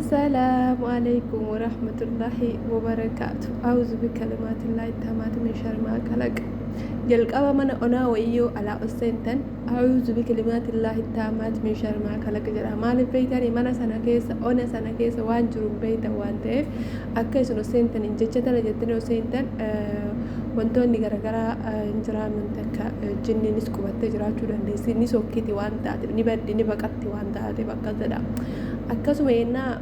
السلام عليكم ورحمة الله وبركاته. أعوذ بكلمات الله التامات من شر ما خلق. جلقوا من أنا وإيو على أسنتن. أعوذ بكلمات الله التامات من شر ما خلق. جرا مال بيتني من سنة كيس أنا سنة كيس وان جرب بيت وان تيف أكيس نسنتن إن جتنا جتنا نسنتن wantoonni garagaraa injiraa mantakka jinniinis qubattee jiraachuu dandeessi ni sokkiti waan taate ni baddi ni baqatti waan taate bakkasadha akkasuma yennaa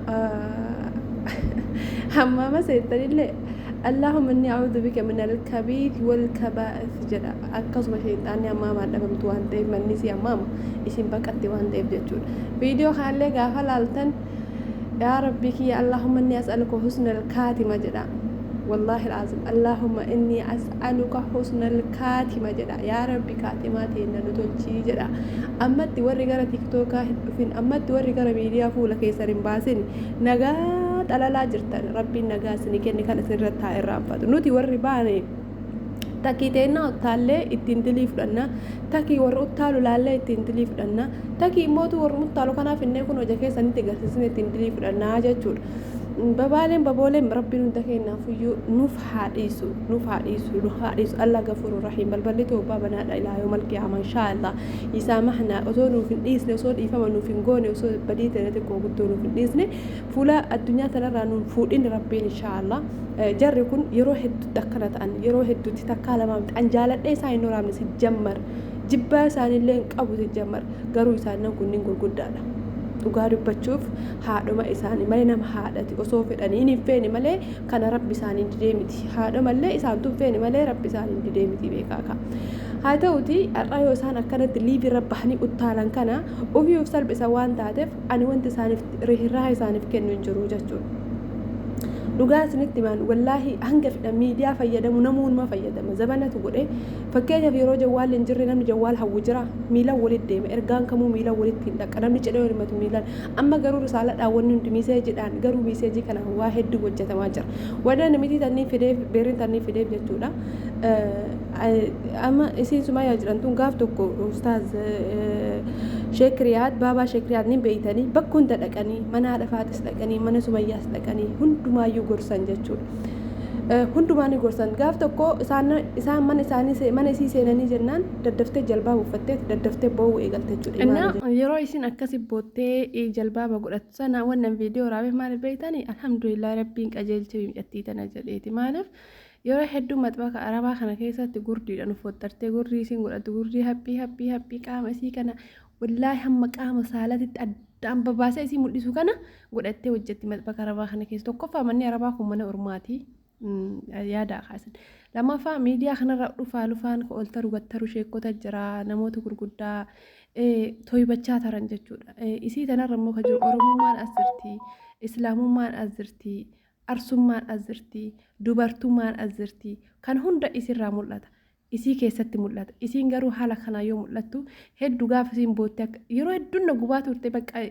hammama seettanillee اللهم إني أعوذ بك من الكبيث والكبائث جدا أكسب شيطاني أمام أدبمت وان تيف من نسي أمام اسم بقتي وان تيف جتشون فيديو خالي قافل ألتن يا ربي يا اللهم إني أسألك حسن الكاتمة جدا والله العظيم اللهم إني أسألك حسن الكاتمة جدا يا ربي كاتماتي إن نتوجي جدا أما توري غير تيك توكا فين أما توري غير فيديو فولا كيسرين باسين نجات على لا جرتان ربي نجاسني كأني كان سرتها الرافض نوتي وري باني تاكي تينا وطالة التنتليف لنا تاكي ورو طالو لالة التنتليف لنا تاكي موتو ورو طالو كنا في النيكون وجاكي سنتي جالسين التنتليف لنا جاتشور ببالين ربي نتكينا فيو نوف حديثو الله غفور رحيم بلبلتو بابنا إلى يوم القيامة إن شاء الله يسامحنا أزونو في الإسن أزون إفهمنا في الجون أزون بديت نتكو قدونو في الإسن فلا الدنيا ترى نفودين ربي إن شاء الله جركون يروح الدكرة أن يروح الدتكالم عن جالت إيه ساين نورا من سجمر جبا سان اللين أبو سجمر قروا سان نكون نقول قدانا ugaari bachuuf haadhoma isaanii malee nama haadhati osoo fedhanii hin feene malee kana rabbi isaanii didee miti haadhoma malee isaantu feene malee rabbi isaanii didee miti beekaaka haa ta'uti har'a yoo isaan akkanatti liivi rabbahanii uttaalan kana ofiif salphisa waan taateef ani wanti isaaniif rihirraa isaaniif kennu hin jiru jechuudha dhugaa isinitti maan wallaahi hanga fidha miidiyaa fayyadamu namuunuma fayyadama zabanatu godhe fakkeenyaaf yeroo jawwaalli hin jirre namni jawwaal hawwu jira miilan walitti deema ergaan kamuu miilan walitti hin dhaqa namni cidhee hirmatu miilan amma garuu risaaladhaa wanni hundi miiseejiidhaan garuu miiseejii kana waa hedduu hojjetamaa jira wadda namitii tannii fideef beeriin tannii fideef jechuudha amma isiin sumaa yaa jirantuun gaaf tokko ustaaz sheekriyaat baabaa sheekriyaat ni beeytanii bakkuun dhaqanii mana haadha faatis dhaqanii mana sumayyaas dhaqanii hundumaayyuu gorsan jechuudha hundumaanii gorsan gaaf tokko isaan mana isii seenanii jennaan daddaftee jalbaa uffattee daddaftee boo'uu eegalte jechuudha yeroo isin akkasi boottee jalbaaba godhattu sana wannan viidiyoo raabee maal beeytanii alhamdulillah rabbiin qajeelchee miidhattii tana jedheeti maaliif yeroo hedduu maxbaka arabaa kana keessatti gurdiidhaan uffattartee gurdii isin godhattu gurdii haphii qaama isii kana wallaahi hamma qaama saalatitti addaan babaasee isii mul'isu kana godhattee hojjetti maxbaka arabaa kana keessa tokkoffaa manni arabaa kun mana ormaati yaada kaasan lammaffaa miidiyaa kanarra dhufaa lufaan oltaru gattaru sheekota jira namoota gurguddaa toybachaa taran jechuudha isii tanarra immoo kan jiru oromummaan as jirti islaamummaan as jirti arsummaan as jirti dubartummaan as jirti kan hunda isirraa mul'ata isii keessatti mul'ata isiin garuu haala kanaa yoo mul'attu hedduu gaafa isiin boottee yeroo hedduun na gubaa turte bakka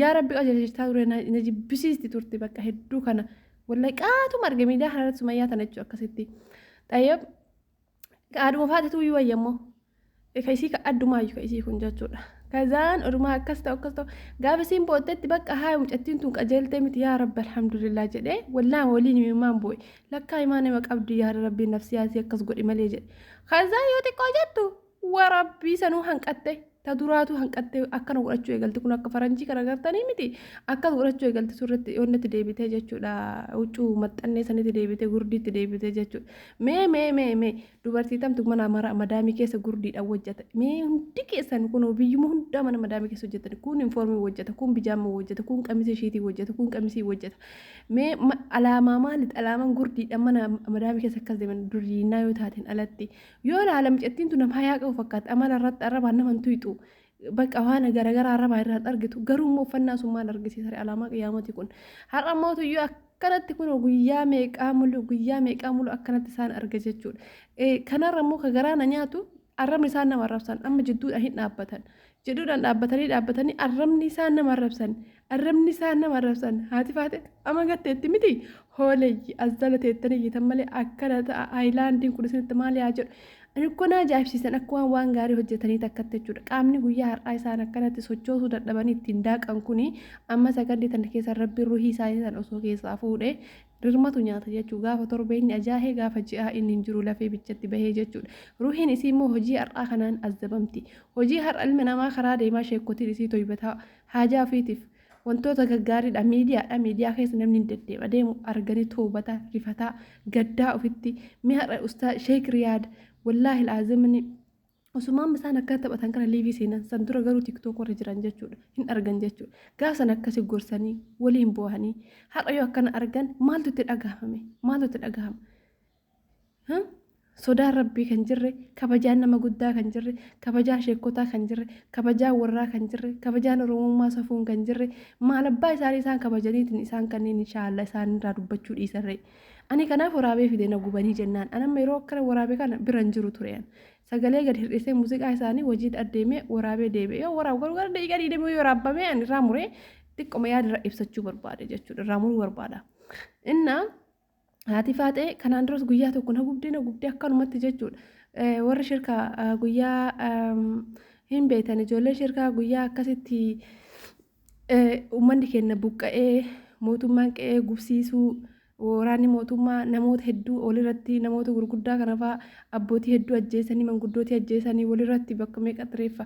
yaa rabbi qajeelchisaa ture na jibbisiisti turte bakka hedduu kana wallahi qaatuma arge miidiyaa kanarratti sumayyaa tana jechuudha akkasitti xayyab qaaduma faatituu yoo wayyammoo ka isii ka addumaayyuu ka isii kun jechuudha kazaan orumaa akkas ta'u gaafa isiin boottetti bakka haa mucattiin tun qajeeltee miti yaa rabbi alhamdulillah jedhee wallaahi waliin himaan boo'e lakkaa himaa nama qabdi yaa rabbi nafsiyaasii akkas godhi malee jedhe kazaan yoo xiqqoo jettu warabbii sanuu hanqatte ta duraatu hanqatte akkana godhachuu eegalte kun akka faranjii kana gartanii miti akkas godhachuu eegalte surratti yoonnatti deebitee jechuudha huccuu maxxannee sanitti deebitee gurdiitti deebitee jechuudha mee dubartii tamtu mana madaamii keessa gurdiidhaan hojjeta mee hundi keessan kun biyyuma hundaa mana madaamii keessa hojjetan kun informii hojjeta kun bijaama hojjeta kun qamisii shiitii hojjeta kun qamisii hojjeta mee alaamaa maalit alaamaan gurdiidhaan mana madaamii keessa akkas deeman duriinaa yoo taateen alatti yoo ilaala mucattiin tun nama hayaa qabu fakkaata amala irratti arrabaan naman tuyxu bakka waan garagaraa arrabaa irratti argitu garuu immoo uffannaa sun maal argisiisa alaamaa qiyaamati kun har'a mootuyyuu akkanatti kun guyyaa meeqaa mulu akkanatti isaan arga jechuudha kanarra immoo ka garaana nyaatu arrabni isaan nama arrabsan amma jidduudhaan hin dhaabbatan jedhuudhaan dhaabbatanii arrabni isaan nama arrabsan haati faate ama gatteetti miti hooleeyyi as jala teettanii iyyitan malee akkana ta'a haayilaandiin kun isinitti maal yaa jedhu Ani kun ajaa'ibsiisan akka waan gaarii hojjetanii takkatti jechuudha. Qaamni guyyaa har'aa isaan akkanatti sochoosuu dadhabanii ittiin daaqan kuni amma sagantii tana keessa rabbi ruhii isaanii sana osoo keessaa fuudhee dirmatu nyaata jechuudha. Gaafa torbeenni ajaahee gaafa ji'aa inni hin jiru lafee bichatti bahee jechuudha. Ruhiin isii immoo hojii har'aa kanaan azzabamti. Hojii har'a ilmi namaa karaa deemaa sheekkotiin isii toybataa haajaa ofiitiif wantoota gaggaariidha. Miidiyaa keessa namni hin deddeema deemu arganii toobata rifataa gaddaa ofitti mi'a ustaa sheek riyaad wallaahi laazimni usumaan isaan akka taphatan kana liivii seenan san dura garuu tiktook warra jiran jechuudha hin argan jechuudha. Gaafa san akkasi gorsanii waliin boohanii har'a yoo akkana argan maaltu itti dhagahama sodaan rabbii kan jirre kabajaan nama guddaa kan jirre kabajaa sheekotaa kan jirre kabajaa warraa kan jirre kabajaan oromummaa safuun kan jirre maal abbaa isaanii isaan kabajaniitiin isaan kanneen inshaallah isaan irraa dubbachuu dhiisarre. Ani kanaaf waraabee fide na gubanii jennaan anamma yeroo akkana waraabee kana biran jiru turean sagalee gad hir'isee muuziqaa isaanii hojii adeemee waraabee deebi'ee yoo waraabu garuu gara daqiiqaa dhiidhamee yoo waraabamee ani irraa muree xiqqoma yaada ibsachuu barbaade jechuudha irraa muruu barbaada. Innaa haati faatee kanaan duras guyyaa tokko na gubdee akkanumatti jechuudha. Warri shirkaa guyyaa hin beekan ijoollee shirkaa guyyaa akkasitti uummanni keenya buqqa'ee mootummaan qe'ee gubsiisuu waraanni mootummaa namoota hedduu walirratti namoota gurguddaa kanafaa abbootii hedduu ajjeesanii manguddootii ajjeesanii walirratti bakka meeqa xireeffa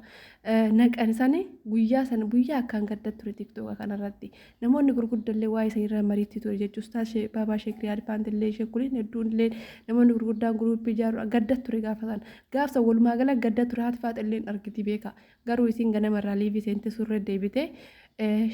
naqan sanii guyyaa sana guyyaa akkaan gadda ture tiktooka kanarratti namoonni gurguddallee waa'ee isaaniirra mariitti ture jechuun ustaas baabaa sheekrii adfaantillee sheekuliin hedduunillee namoonni gurguddaan guruuppii ijaaru gadda ture gaafsa walumaa gala gadda ture haati faaxilleen argiti beeka garuu isiin ganamarraa liivii seente surree deebite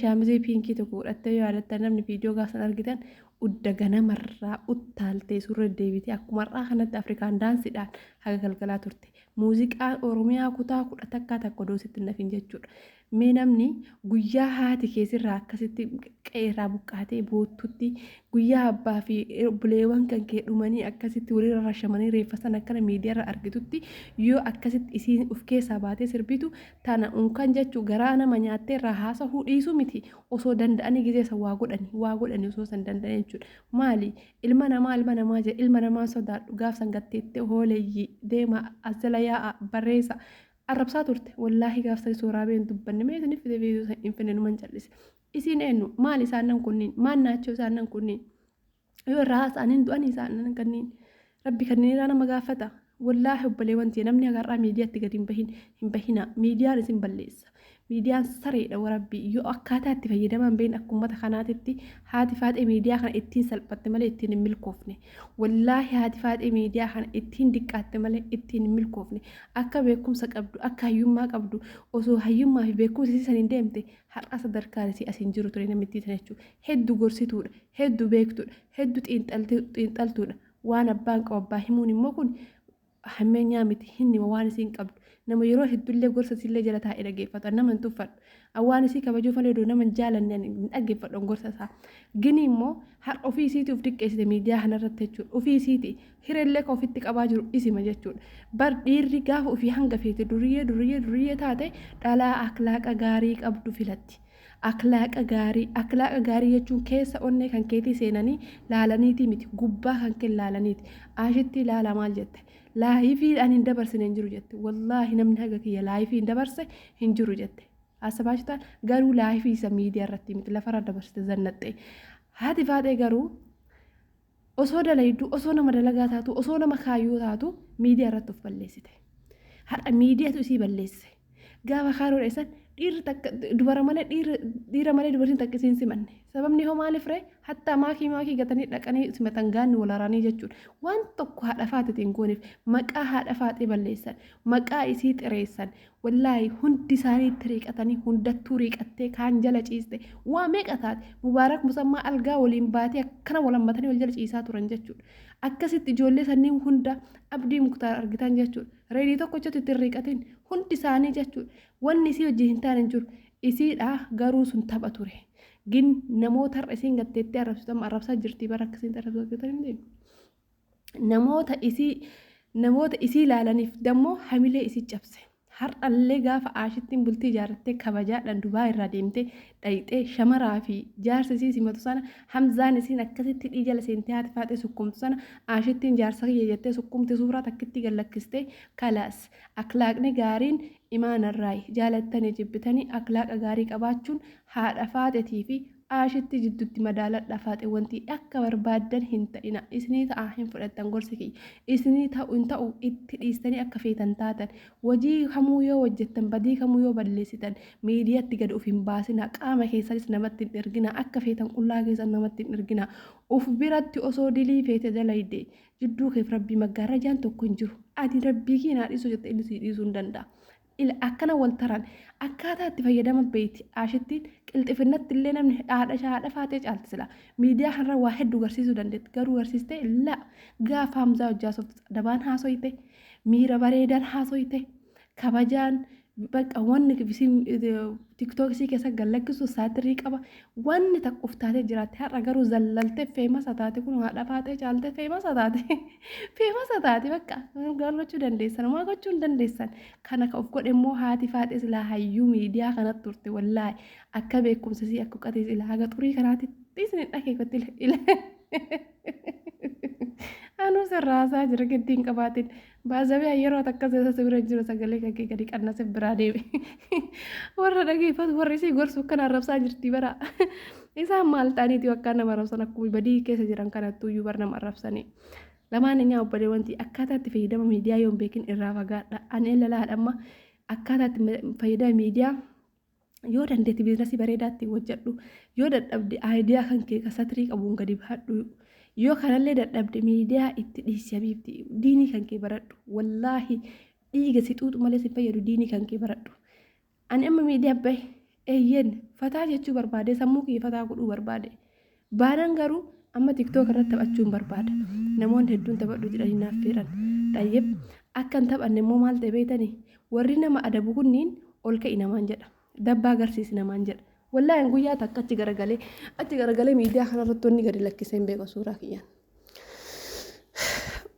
shaamizii piinkii tokko godhattee yaadatta namni viidiyoo gaasan argitan udda ganamarraa uttaaltee surree deebite akkuma har'aa kanatti afrikaan daansiidhaan haga galgalaa turte muuziqaa oromiyaa kutaa 10 takka doositti nafin jechuudha. Mee namni guyyaa haati keessirraa akkasitti qe'eerraa buqqaatee boottutti guyyaa abbaa fi buleewwan kan kee dhumanii akkasitti walirra rashamanii reeffa sana akkana miidiyaarra argitutti yoo akkasitti isiin of keessaa baatee sirbitu tana unkan jechuu garaa nama nyaattee irraa haasa'uu dhiisuu miti osoo danda'anii gizeessa waa godhanii osoo san danda'an jechuudha. Maali ilma namaa sodaadhu gaafsan gatteettee hooleyyii deema asjala yaa'a barreessa. Arrabsaa turte wallaahi gaafsa sooraabeen dubbanne mee isiniif fide viidiyoo hin finne numan callise isiin eenyu maal isaanan kunniin maal naachoo isaanan kunniin yoo irraa haasa'aniin du'anii isaanan kanniin rabbi kanneen irraa nama gaafata wallaahi obboleewwan ta'e namni agarraa miidiyaatti gadi hin bahina miidiyaan isin balleessa miidiyaan sareedha warabbii yoo akkaataa itti fayyadaman beeyin akkummata kanaatitti haati faaxee miidiyaa kana ittiin salphatte malee ittiin hin milkoofne wallaahi haati faaxee miidiyaa kana ittiin diqqaatte malee ittiin hin milkoofne akka beekumsa qabdu akka hayyummaa qabdu osoo hayyummaa fi beekumsi isiisan hin deemte har'a sadarkaan isii asiin jiru ture namittii sana jechuudha hedduu gorsituudha hedduu beektuudha hedduu xiinxaltuudha waan abbaan qabu abbaa himuun immoo kun hammeenyaa miti hinni waan isiin qabdu nama yeroo hedduullee gorsa sillee jala taa'ee dhaggeeffatu nama hin tuffadhu waan isii kabajuu malee nama hin jaalanne hin dhaggeeffadhu gorsa isaa gini immoo har'a ofii isiitii of diqqeessite miidiyaa kanarratti jechuudha ofii isiitii hirellee ka ofitti qabaa jiru isima jechuudha bar dhiirri gaafa ofii hanga feete duriyyee taate dhalaa akhlaaqa gaarii qabdu filatti. Akhlaaqa gaarii jechuun keessa onnee kan keetii seenanii laalaniiti miti gubbaa kan kee laalaniiti ashitti ilaala maal jette laayifiidhaan hin dabarsine hin jiru jette wallaahi namni haga kiyya laayifii hin dabarse hin jiru jette asabaachitaan garuu laayifii isa miidiyaa irratti miti lafarra dabarsite zannaxxe haati faaxee garuu osoo dalayduu osoo nama dalagaa taatu osoo nama kaayyoo taatu miidiyaa irratti of balleessite har'a miidiyaatu isii balleesse gaafa kaaroo dheessan dubara malee dhiira malee dubartiin takkisiin simanne sababni hoo maaliif ree hatta maakii gatanii dhaqanii simatan gaanni walaaranii jechuudha waan tokko haadha faatetiin gooneef maqaa haadha faatee balleessan maqaa isii xireessan wallaahi hundi isaanii itti riiqatanii hundattuu riiqattee kaan jala ciiste waa meeqa taate mubaarak musammaa algaa waliin baatee akkana walammatanii wal jala ciisaa turan jechuudha akkasitti ijoollee sanniin hunda abdii muktaar argitan jechuudha reedii tokkochatti itti riiqatiin hundi isaanii jechuudha wanni isii hojii hin taane jiru isiidha garuu sun tapha ture gin namoota har'a isiin gatteettee arrabsaa jirtii bara akkasiin arrabsaa namoota isii ilaalaniif dammoo hamilee isii cabse har'allee gaafa aashittiin bultii ijaarrattee kabajaadhaan Dubaa irraa deemtee dhayixee shamaraa fi jaarsisii simatu sana Hamzaan isiin akkasitti dhiijala seentee haati faatee sukkumtu sana aashittiin jaarsa kiyya jettee sukkumti suuraa takkitti gallakkistee kalaas akhlaaqni gaariin imaanarraayi jaalattanii jibbitanii akhlaaqa gaarii qabaachuun haadha faatetii fi aashitti jidduutti madaaladha faate wanti akka barbaadan hin ta'ina isinii ta'a hin fudhattan gorsi kiyya isinii ta'u hin ta'u itti dhiistanii akka feetan taatan hojii kamuu yoo hojjettan badii kamuu yoo balleessitan miidiyaatti gad of hin baasina qaama keessanis namatti hin ergina akka feetan qullaa keessan namatti hin ergina uf biratti osoo dilii feete dalayde jidduu keef rabbii maggaarrajaan tokko hin jiru ati rabbii kiinaa dhiisu jette inni sii dhiisuu hin danda'a. akkana wal taran akkaataa itti fayyadama beeyti aashittiin qilxifinnatti illee namni haadha faatee caalti sila miidiyaa kanarra waa hedduu garsiisuu dandeetti garuu garsiistee la gaafa Hamzaa hojjaasoftu dabaan haasoyte miira bareedaan haasoyte kabajaan bakka wanni tiktookisii keessa gallakkisu saatirii qaba wanni takka uftaatee jiraatti har'a garuu zallaltee feemasa taate kun haadha faatee caaltee feemasa taate bakka gaarrachuu dandeessan maa gochuu hin dandeessan kana ka of godhe immoo haati faatee silaa hayyuu miidiyaa kanatti turte wallaahi akka beekumsisii akka qotee silaa haga xurii kanaatti isin dhageeffatti anu sirraasaa jira giddiin qabaatiin baazabee yeroo takka seesa bira jiru sagalee kan kee gadi qannase biraa deeme warra dhageeffatu warri isii gorsu kan arrabsaa jirti bara isaan maal ta'aniiti akka nama arrabsan akkuma badii keessa jiran kanattuu iyyuu bar nama arrabsanii lamaan inni obbolee wanti akkaataa itti fayyadama miidiyaa yoo hin beekin irraa fagaadha ani lalaadhamma akkaataa itti fayyadama miidiyaa yoo dandeetti biizinasii bareedaatti hojjedhu yoo dadhabde aayidiyaa kan kee kasatirii qabuun gadi baadhu yoo kanallee dadhabde miidiyaa itti dhiisyabiifti diinii kan kee baradhu wallaahi dhiiga si xuuxu malee si fayyadu diinii kan kee baradhu ani amma miidiyaa bahe eeyyen fataa jechuu barbaade sammuu kiyya fataa godhuu barbaade baanan garuu amma tiktook irratti taphachuun barbaada namoonni hedduun taphadhu jedhanii naaf feeran dhayyeb akkan taphanne immoo maal ta'e beeytanii warri nama adabu kunniin ol ka'i namaan jedha dabbaa agarsiisi namaan jedha wallahi guyyaa takka achi garagalee miidiyaa kanarratti wanni gadi lakkisee hin beeku suuraa kiyyaan.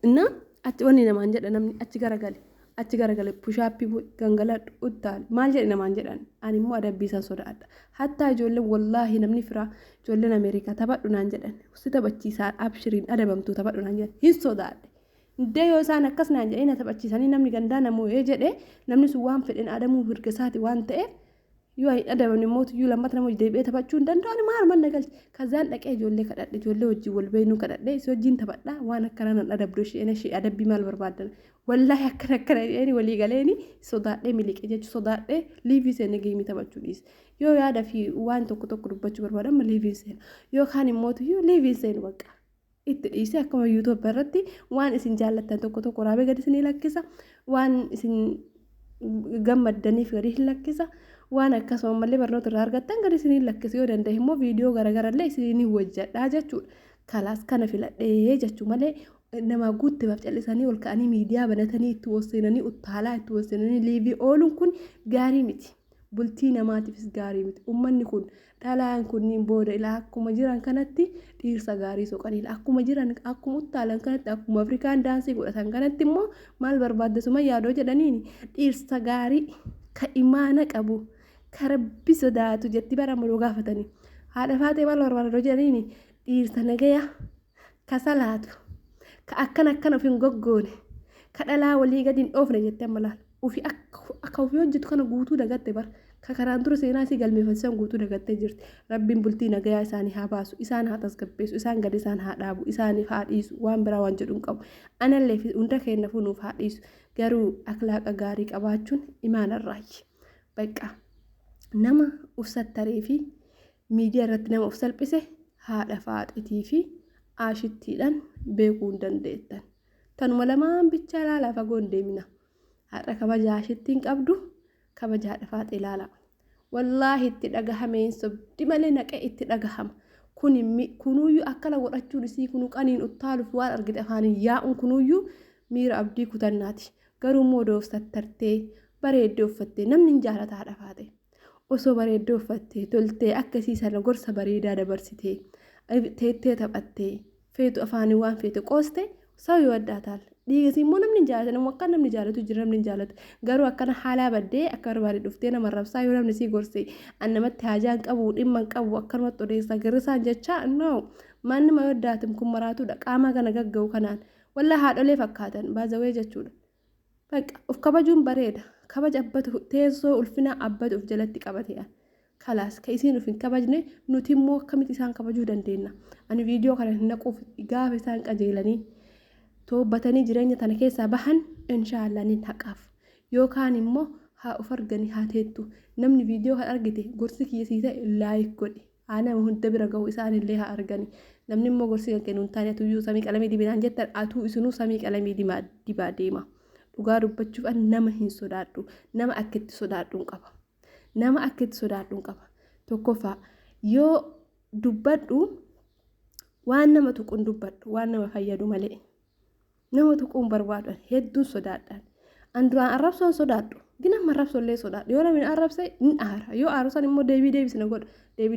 Inna achi wanni namaan jedha namni achi garagale pushaappii gangaladhu uttaal maal jedhe namaan jedhan ani immoo adabbiisan sodaadha. Hattaa ijoolleen wallaahi namni firaa ijoolleen Ameerikaa taphadhu naan jedhan si taphachiisaan abshiriin adabamtuu taphadhu naan jedhan hin sodaadhe. Indee yoo isaan akkas naan jedhee na taphachiisanii namni gandaa namoo jedhe namni sun waan fedhen adamuu mirga isaati waan ta'eef yoo hin adabamne mootu yoo lammata nama deebi'ee taphachuu hin danda'an maal manna galchi kazaan dhaqee ijoollee kadhadhe ijoollee wajjin wal beeknuu kadhadhe si wajjin taphadha waan akkana nan adabdu ishee adabbii maal barbaadan wallaahi akkana jedhanii walii galeeni sodaadhee miliqe jechuu sodaadhee liivii seenne geemii taphachuu dhiise yoo yaada fi waan tokko dubbachuu barbaadan ma liivii seena yookaan immootu yoo liivii seenu bakka itti dhiise akkuma yuutuub irratti waan isin jaallattan tokko waraabee gadi isinii lakkisa waan isin gammaddaniif gadi hin lakkisa waan akkasuma mallee barnoota irraa argattan gadi isinii lakkisa yoo danda'e immoo viidiyoo garagarallee isinii hojjedhaa jechuudha kalaas kana filadhee jechuu malee nama guuttibaaf callisanii ol ka'anii miidiyaa banatanii itti wasseenanii uttaalaa itti wasseenanii liivii ooluun kun gaarii miti bultii namaatiifis gaarii miti ummanni kun dhalaan kunniin booda ilaa akkuma jiran kanatti dhiirsa gaarii soqaniila akkuma jiran akkuma uttaalan kanatti akkuma afrikaan daansii godhatan kanatti immoo maal barbaaddasuma yaadoo jedhaniini dhiirsa gaarii ka imaana qabu ka rabbi sodaatu jetti bara maloo gaafatanii haadha faatee maal barbaadoo jedhaniini dhiirsa nagaya ka salaatu ka akkana of hin goggoone ka dhalaa walii gadi hin dhoofne jettee amma ufi akka ofii hojjetu kana guutuu dagatte bar ka karaan dura seenaa isii galmeeffatan guutuu dagattee jirti rabbiin bultii nagayaa isaanii haa baasu isaan haa tasgabbeessu isaan gadi isaan haa dhaabu isaaniif haa dhiisu waan biraa waan jedhu hin qabu anallee hunda keenya funuuf haa dhiisu garuu akhlaaqa gaarii qabaachuun imaanarraayi bakka nama ufsattaree fi miidiyaa irratti nama of salphise haadha faaxitii fi aashittiidhaan beekuu hin dandeettan tanuma lamaan bichaa laalaa fagoo hin deemina haadha kabaja aashittiin qabdu kabaja haadha faaxee ilaala wallaahi itti dhagahameen sobdi malee naqee itti dhagahama kunuyyuu akkana godhachuun isii kunuu qaniin uttaaluuf waan argite afaaniin yaa'uun kunuyyuu miira abdii kutannaati garuu immoo doofsattartee bareeddee uffattee namni hin jaalata haadha faaxee osoo bareeddee uffattee toltee akkasii sana gorsa bareedaa dabarsitee teettee taphattee feetu afaanii waan feete qooste sawi waddaa taal dhiigasii immoo namni hin jaalatu namni akka namni jaalatu jira namni hin jaalatu garuu akkana haalaa baddee akka barbaade dhuftee nama rabsaa yoo namni sii gorsee an namatti haajaan qabu dhimma hin qabu akkanumatti odeessa garrisaan jecha no manni ma yoddaatim kun maraatuudha qaama kana gagga'u kanaan walla haadholee fakkaatan baazawee jechuudha baqa of kabajuun bareeda kabaja abbatu teessoo ulfina abbatu of jalatti qabatee kalaas ka isiin ufin kabajne nuti immoo akkamitti isaan kabajuu dandeenya ani viidiyoo kana naquuf gaafa isaan qajeelanii toobbatanii jireenya tana keessaa bahan inshallah nin haqaaf yookaan immoo haa of arganii haa teettu namni viidiyoo kan argite gorsi kiyyasiisa laayik godhi ana hunda bira gahu isaan illee haa arganii namni immoo gorsi kan kennu taane tuyyuu samii qalamii dibinaan jettan atuu isinuu samii qalamii dibaa deema dhugaa dubbachuuf an nama hin sodaadhu nama akkitti sodaadhuun qaba nama akkitti sodaadhuun qaba tokkoffaa yoo dubbadhu waan nama tuquun dubbadhu waan nama fayyadu malee nama tuquun barbaadu hedduun sodaadhaan an duraan arrabsoon sodaadhu gina marrabsollee sodaadhu yoo namni arrabse ni aara yoo aarusan immoo deebisna godha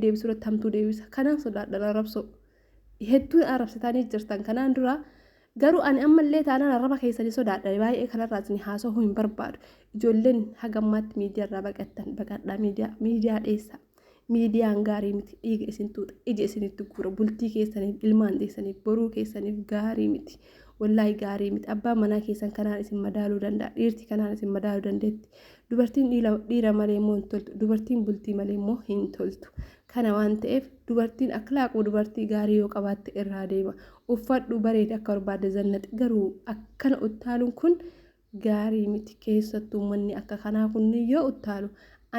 deebisuu irratti hamtuu deebisa kanaan sodaadhaan arrabsoo hedduun arrabsitanii jirtan kanaan dura garuu ani ammallee taanaan arraba keessanii sodaadha baay'ee kanarraas ni haasa'uu hin barbaadu ijoolleen hagammaatti miidiyaarraa baqadhaa miidiyaa dheessa miidiyaan gaarii miti dhiiga isin tuuta ija isinitti guura bultii keessaniif ilmaan deessaniif boruu keessaniif gaarii miti wallaahi gaarii miti abbaan manaa keessan kanaan isin madaaluu danda'a dhiirti kanaan isin madaaluu dandeetti dubartiin dhiira malee immoo hin toltu dubartiin bultii malee immoo hin toltu kana waan ta'eef dubartiin akhlaaquu dubartii gaarii yoo qabaatte irraa deema uffadhu bareeda akka barbaade zannati garuu akkana uttaaluun kun gaarii miti keessattuu manni akka kanaa kunni yoo uttaalu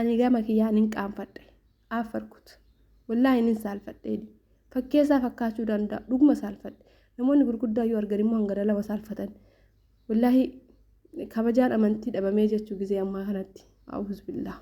ani gama kiyyaan hin qaanfadhe afarkut wallaahi nin saalfadheedi fakkeessaa fakkaachuu danda'a dhuguma saalfadhe namoonni gurguddaa yoo argan immoo hanga lama saalfatan wallaahi kabajaan amantii dhabamee jechuu gizee ammaa kanatti a'uuz billah